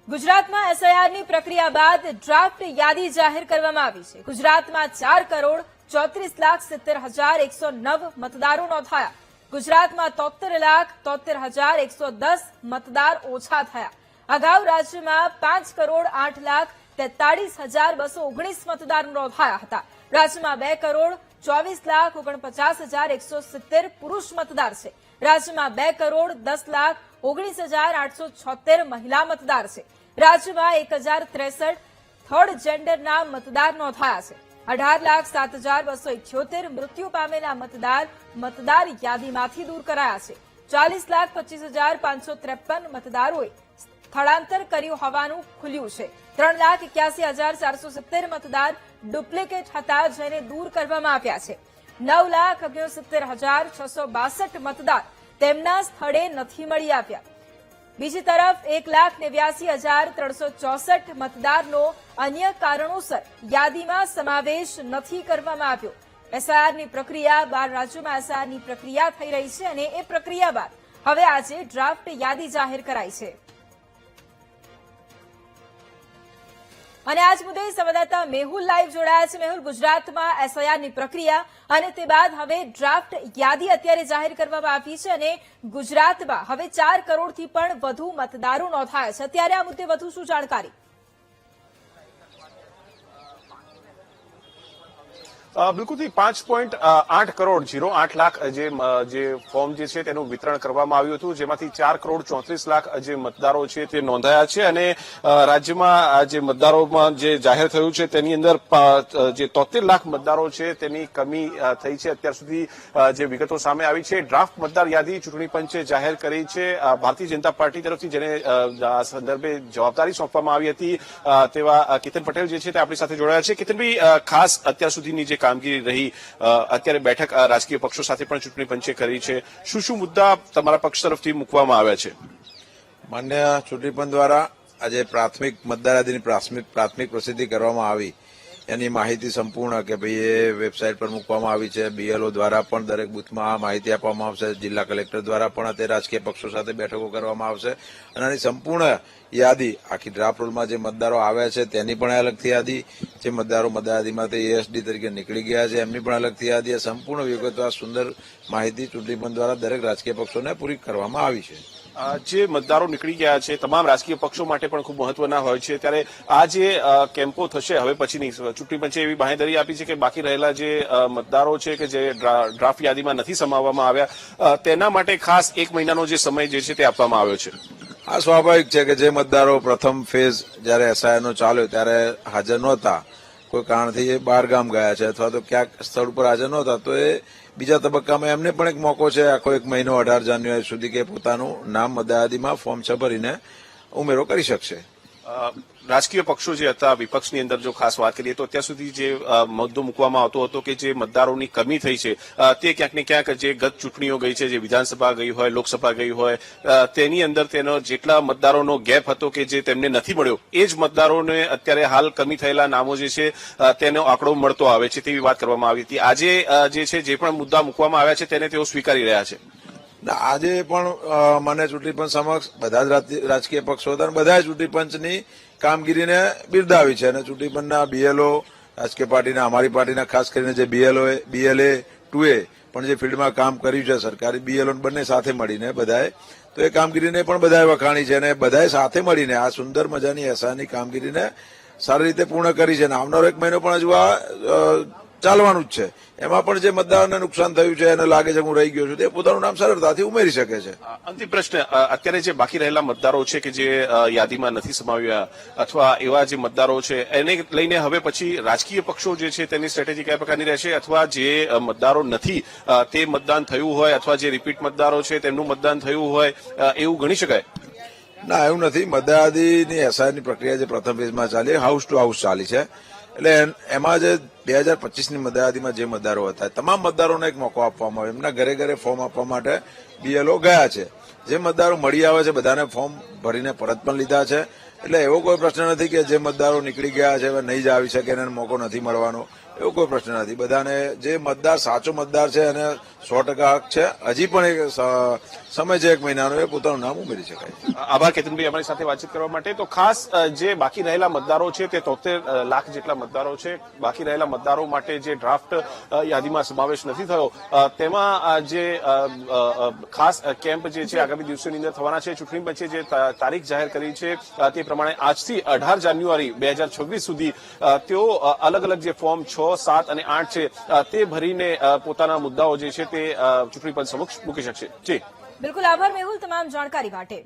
ગુજરાતમાં એસઆઈઆરની પ્રક્રિયા બાદ ડ્રાફ્ટ યાદી જાહેર કરવામાં આવી છે। ગુજરાતમાં 4,34,70,109 મતદારો નોંધાયા। ગુજરાતમાં 73,73,110 મતદાર ઓછા થયા। અગાઉ રાજ્યમાં 5,08,43,219 મતદાર નોંધાયા હતા। રાજ્યમાં 2,24,49,170 પુરુષ મતદાર છે। રાજ્યમાં 2,10,19,876 મહિલા મતદાર છે। રાજ્યમાં 1,063 થર્ડ જેન્ડરના મતદાર નોંધાયા છે। 18,07,278 મૃત્યુ પામેલા મતદાર યાદીમાંથી દૂર કરાયા છે। 40,25,553 મતદારોએ સ્થળાંતર કર્યું હોવાનું ખુલ્યું છે। 3,81,470 મતદાર ડુપ્લિકેટ હતા, જેને દૂર કરવામાં આવ્યા છે। 9,69,662 મતદાર તેમના સ્થળે નથી મળી આવ્યા। બીજી તરફ 1,89,364 મતદારનો અન્ય કારણોસર યાદીમાં સમાવેશ નથી કરવામાં આવ્યો। એસઆઈઆરની પ્રક્રિયા 12 રાજ્યોમાં એસઆઈઆરની પ્રક્રિયા થઈ રહી છે અને એ પ્રક્રિયા બાદ હવે આજે ડ્રાફ્ટ યાદી જાહેર કરાઈ છે। અને આજ મુદ્દે સંવાદદાતા મેહુલ લાઈવ જોડાયા છે। મેહુલ, ગુજરાતમાં એસઆઈઆરની પ્રક્રિયા અને તે બાદ હવે ડ્રાફ્ટ યાદી અત્યારે જાહેર કરવામાં આવી છે અને ગુજરાતમાં હવે 4 કરોડથી પણ વધુ મતદારો નોંધાયા છે। અત્યારે આ મુદ્દે વધુ શું જાણકારી? બિલકુલથી 5.8 કરોડ 08 લાખ જે ફોર્મ જે છે તેનું વિતરણ કરવામાં આવ્યું હતું, જેમાંથી 4 કરોડ 34 લાખ જે મતદારો છે તે નોંધાયા છે અને રાજ્યમાં જે મતદારોમાં જે જાહેર થયું છે તેની અંદર જે 73 લાખ મતદારો છે તેની કમી થઈ છે। અત્યાર સુધી જે વિગતો સામે આવી છે, ડ્રાફ્ટ મતદાર યાદી ચૂંટણી પંચે જાહેર કરી છે। ભારતીય જનતા પાર્ટી તરફથી જેને આ સંદર્ભે જવાબદારી સોંપવામાં આવી હતી તેવા કેતન પટેલ જે છે તે આપણી સાથે જોડાયા છે। કેતનભાઈ, ખાસ અત્યાર સુધીની જે કામગીરી રહી, અત્યારે બેઠક રાજકીય પક્ષો સાથે પણ ચૂંટણી પંચે કરી છે, શું મુદ્દા તમારા પક્ષ તરફથી મૂકવામાં આવ્યા છે? માન્ય ચૂંટણી પંચ દ્વારા આજે પ્રાથમિક મતદાર યાદીની પ્રાથમિક પ્રસિદ્ધિ કરવામાં આવી, એની માહિતી સંપૂર્ણ કે ભાઈ એ વેબસાઇટ પર મૂકવામાં આવી છે। બીએલઓ દ્વારા પણ દરેક બુથમાં આ માહિતી આપવામાં આવશે। જિલ્લા કલેક્ટર દ્વારા પણ અત્યારે રાજકીય પક્ષો સાથે બેઠકો કરવામાં આવશે અને આની સંપૂર્ણ યાદી આખી ડ્રાફ્ટ રોલમાં જે મતદારો આવ્યા છે તેની પણ અલગથી યાદી, જે મતદારો મતદાર યાદીમાંથી એએસડી તરીકે નીકળી ગયા છે એમની પણ અલગથી યાદી, સંપૂર્ણ વિગતવાર સુંદર માહિતી ચૂંટણી પંચ દ્વારા દરેક રાજકીય પક્ષોને પૂરી કરવામાં આવી છે। જે મતદારો નીકળી ગયા છે તમામ રાજકીય પક્ષો માટે પણ ખૂબ મહત્વના હોય છે, ત્યારે આ જે કેમ્પો થશે હવે પછીની, ચૂંટણી પંચે એવી બાંહેધરી આપી છે કે બાકી રહેલા જે મતદારો છે કે જે ડ્રાફ્ટ યાદીમાં નથી સમાવવામાં આવ્યા તેના માટે ખાસ 1 મહિનાનો જે સમય જે છે તે આપવામાં આવ્યો છે। આ સ્વાભાવિક છે કે જે મતદારો પ્રથમ ફેઝ જયારે એસઆઈઆરનો ચાલ્યો ત્યારે હાજર નહોતા, કોઈ કારણથી એ બહાર ગામ ગયા છે અથવા તો ક્યાંક સ્થળ ઉપર હાજર નહોતા, તો એ બીજા તબક્કામાં એમને પણ એક મોકો છે આખો 1 મહિનો 18 જાન્યુઆરી સુધી કે પોતાનું નામ મતદાર યાદીમાં ફોર્મ 6 ભરીને ઉમેરો કરી શકશે। રાજકીય પક્ષો જે હતા, વિપક્ષની અંદર જો ખાસ વાત કરીએ તો અત્યાર સુધી જે મુદ્દો મૂકવામાં આવતો હતો કે જે મતદારોની કમી થઈ છે તે ક્યાંક ને ક્યાંક જે ગત ચૂંટણીઓ ગઈ છે, જે વિધાનસભા ગઈ હોય, લોકસભા ગઈ હોય, તેની અંદર તેનો જેટલા મતદારોનો ગેપ હતો કે જે તેમને નથી મળ્યો, એ જ મતદારોને અત્યારે હાલ કમી થયેલા નામો જે છે તેનો આંકડો મળતો આવે છે તેવી વાત કરવામાં આવી હતી। આજે જે છે જે પણ મુદ્દા મૂકવામાં આવ્યા છે તેને તેઓ સ્વીકારી રહ્યા છે। આજે પણ મને ચૂંટણી પંચ સમક્ષ બધા જ રાજકીય પક્ષો હતા અને બધા ચૂંટણી પંચની કામગીરીને બિરદાવી છે અને ચૂંટણી પંચના બીએલઓ, રાજકીય પાર્ટીના, અમારી પાર્ટીના ખાસ કરીને જે બીએલએ 2એ પણ જે ફિલ્ડમાં કામ કર્યું છે, સરકારી બીએલઓ બંને સાથે મળીને બધાએ, તો એ કામગીરીને પણ બધાએ વખાણી છે અને બધાએ સાથે મળીને આ સુંદર મજાની એસઆઈની કામગીરીને સારી રીતે પૂર્ણ કરી છે અને આવનારો 1 મહિનો પણ હજુ આ ચાલવાનું જ છે। એમાં પણ જે મતદારોને નુકસાન થયું છે એને લાગે છે હું રહી ગયો છું, તે પોતાનું નામ સરળતાથી ઉમેરી શકે છે। અંતિમ પ્રશ્ન, અત્યારે જે બાકી રહેલા મતદારો છે કે જે યાદીમાં નથી સમાવ્યા અથવા એવા જે મતદારો છે એને લઈને હવે પછી રાજકીય પક્ષો જે છે તેની સ્ટ્રેટેજી કયા પ્રકારની રહેશે, અથવા જે મતદારો નથી તે મતદાન થયું હોય અથવા જે રિપીટ મતદારો છે તેમનું મતદાન થયું હોય એવું ગણી શકાય? ના, એવું નથી। મતદાર યાદીની એસઆઈની પ્રક્રિયા જે પ્રથમ ફેઝમાં ચાલી, હાઉસ ટુ હાઉસ ચાલી છે, એટલે એમાં જે 2025ની મતદાર યાદીમાં જે મતદારો હતા તમામ મતદારોને એક મોકો આપવામાં આવ્યો, એમના ઘરે ઘરે ફોર્મ આપવા માટે બીએલઓ ગયા છે। જે મતદારો મળી આવે છે બધાને ફોર્મ ભરીને પરત પણ લીધા છે, એટલે એવો કોઈ પ્રશ્ન નથી કે જે મતદારો નીકળી ગયા છે નહીં જ આવી શકે એને મોકો નથી મળવાનો, એવો કોઈ પ્રશ્ન નથી. બધાને જે મતદાર સાચો મતદાર છે અને 100% હક છે, હજી પણ એક સમય છે 1 મહિનાનો, એ પોતાનું નામ ઉમેરી શકાય. આભાર કેતનભાઈ અમારી સાથે વાતચીત કરવા માટે. તો ખાસ જે બાકી રહેલા મતદારો છે તે 73 લાખ જેટલા મતદારો છે. બાકી રહેલા મતદારો માટે જે ડ્રાફ્ટ યાદીમાં સમાવેશ નથી થયો તેમાં જે ખાસ કેમ્પ જે છે આગામી દિવસોની અંદર થવાના છે. ચૂંટણી પંચે જે તારીખ જાહેર કરી છે તે પ્રમાણે આજથી 18 જાન્યુઆરી 2026 સુધી તેઓ અલગ અલગ જે ફોર્મ 6, 7 અને 8 છે તે ભરીને પોતાના મુદ્દાઓ જે છે તે ચૂંટણી પંચ સમક્ષ મૂકી શકશે. જી બિલકુલ આભાર મેહુલ તમામ જાણકારી માટે.